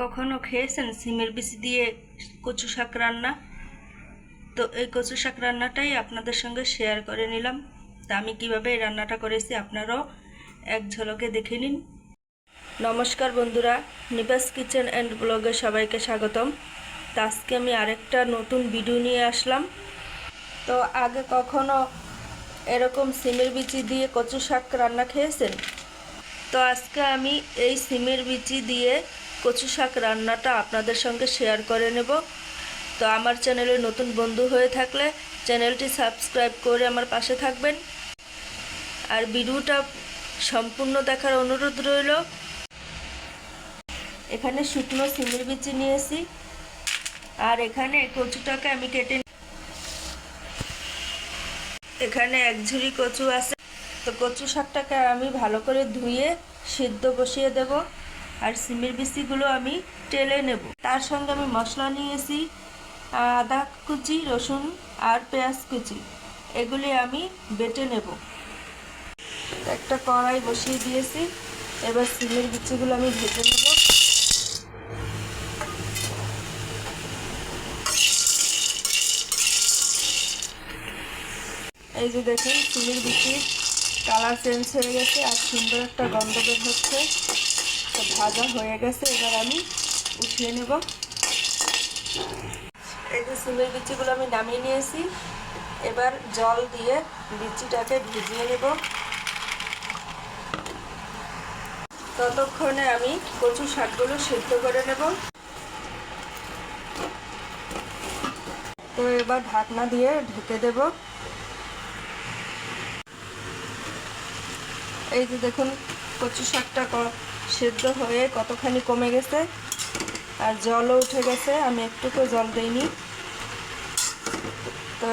কখনো খেয়েছেন সিমের বিচি দিয়ে কচু শাক রান্না? তো এই কচু শাক রান্নাটাই আপনাদের সঙ্গে শেয়ার করে নিলাম। তা আমি কিভাবে এই রান্নাটা করেছি আপনারাও এক ঝলকে দেখে নিন। নমস্কার বন্ধুরা, নিবাস কিচেন অ্যান্ড ব্লগে সবাইকে স্বাগতম। তো আজকে আমি আরেকটা নতুন ভিডিও নিয়ে আসলাম। তো আগে কখনো এরকম সিমের বিচি দিয়ে কচু শাক রান্না খেয়েছেন? তো আজকে আমি এই সিমের বিচি দিয়ে কচু শাক রান্নাটা আপনাদের সঙ্গে শেয়ার করে নেব। তো আমার চ্যানেলে নতুন বন্ধু হয়ে থাকলে চ্যানেলটি সাবস্ক্রাইব করে আমার পাশে থাকবেন, আর ভিডিওটা সম্পূর্ণ দেখার অনুরোধ রইল। এখানে শুকনো সিমের বিচি নিয়েছি, আর এখানে কচুটাকে আমি কেটে, এখানে এক ঝুড়ি কচু আছে। তো কচু শাকটাকে আমি ভালো করে ধুয়ে সিদ্ধ বসিয়ে দেব, আর সিমের বিচিগুলো আমি টেলে নেব। তার সঙ্গে আমি মশলা নিয়েছি আদা কুচি, রসুন আর পেঁয়াজ কুচি, এগুলি আমি বেটে নেব। একটা কড়াই বসিয়ে দিয়েছি, এবার সিমের বিচিগুলো আমি ভেজে নেব। এই যে দেখুন, সিমের বিচির কালার চেঞ্জ হয়ে গেছে আর সুন্দর একটা গন্ধ বের হচ্ছে। তো ভাজা হয়ে গেছে, এবার আমি উঠিয়ে নেব। এই যে সিমের বিচিগুলো আমি নামিয়ে নিয়েছি, এবার জল দিয়ে বিচিটাকে ভিজিয়ে নেব। ততক্ষণে আমি কচু শাকগুলো সিদ্ধ করে নেব। তো এবার ঢাকনা দিয়ে ঢেকে দেব। এই যে দেখুন, কচু শাকটা সেদ্ধ হয়ে কতখানি কমে গেছে, আর জলও উঠে গেছে, আমি একটুকু জল দিইনি। তো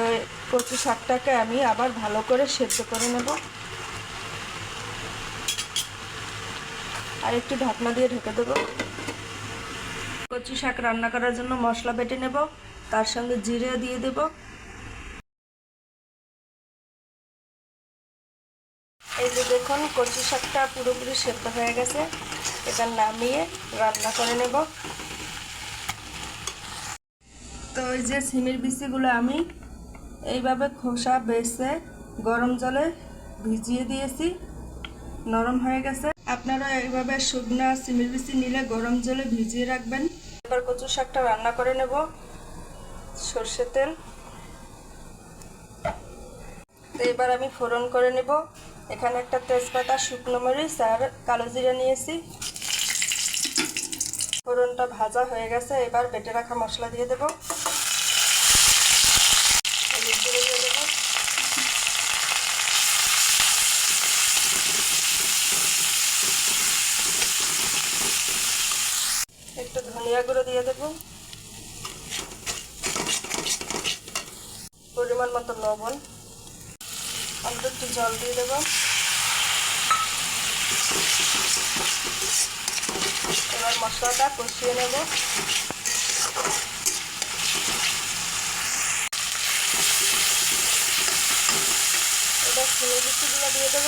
কচু শাকটাকে আমি আবার ভালো করে সেদ্ধ করে নেব, আর একটু ঢাকনা দিয়ে ঢেকে দেব। কচু শাক রান্না করার জন্য মশলা বেটে নেব, তার সঙ্গে জিরে দিয়ে দেব। এই যে দেখুন, কচু শাকটা পুরোপুরি সেদ্ধ হয়ে গেছে, এটা নামিয়ে রান্না করে নেব। তো এই যে সিমের বিচিগুলো আমি এইভাবে খোসা বেছে গরম জলে ভিজিয়ে দিয়েছি, নরম হয়ে গেছে। আপনারা এইভাবে শুকনা সিমের বিচি নিলে গরম জলে ভিজিয়ে রাখবেন। এবার কচু শাকটা রান্না করে নেব। সর্ষের তেল, তো এবার আমি ফোড়ন করে নেব। এখানে একটা তেজপাতা, শুকনো মরিচ আর কালো জিরা নিয়েছি। ফোড়নটা ভাজা হয়ে গেছে, এবার বেটে রাখা মশলা দিয়ে দেব। একটু ধনিয়া গুঁড়ো দিয়ে দেব, পরিমাণ মতো লবণ, অল্প একটু জল দিয়ে দেব। এবার মশলাটা কষিয়ে নেব। এবার সিমের বিচিগুলো দিয়ে দেব।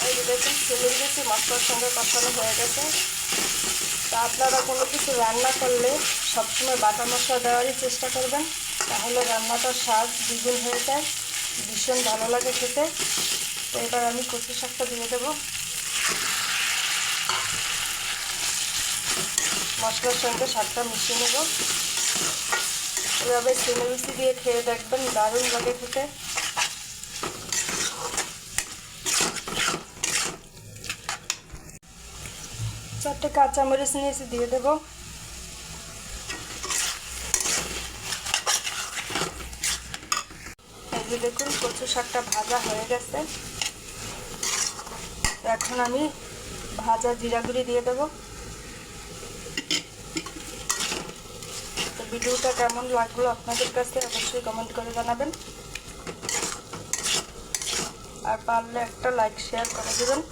এই যে দেখুন, সিমের বিচি মশলার সঙ্গে কষানো হয়ে গেছে। তা আপনারা কোনো কিছু রান্না করলে সবসময় বাটা মশলা দেওয়ারই চেষ্টা করবেন, তাহলে রান্নাটার স্বাদ দ্বিগুণ হয়ে যায়, ভীষণ ভালো লাগে খেতে। তো এবার আমি কচু শাকটা দিয়ে দেব। মশলার সঙ্গে শাকটা মিশিয়ে নেব। এভাবে সিমের বিচি দিয়ে খেয়ে দেখবেন, দারুণ লাগে খেতে। চারটে কাঁচামরিচ নিয়েছি, দিয়ে দেব। এই যে দেখুন, কচু শাকটা ভাজা হয়ে গেছে। এখন আমি ভাজা জিরা গুঁড়ি দিয়ে দেব। তো ভিডিওটা কেমন লাগলো আপনাদের কাছে অবশ্যই কমেন্ট করে জানাবেন, আর পারলে একটা লাইক শেয়ার করে দেবেন।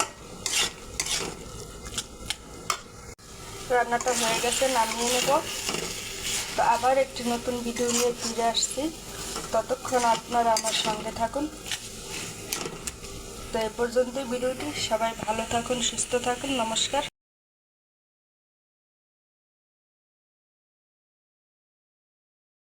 রান্নাটা হয়ে গেছে, নামিয়ে নেব। তো আবার একটি নতুন ভিডিও নিয়ে ফিরে আসছি। ততক্ষণ আপনারা আমার সঙ্গে থাকুন। তো এ পর্যন্তই ভিডিওটি। সবাই ভালো থাকুন, সুস্থ থাকুন। নমস্কার।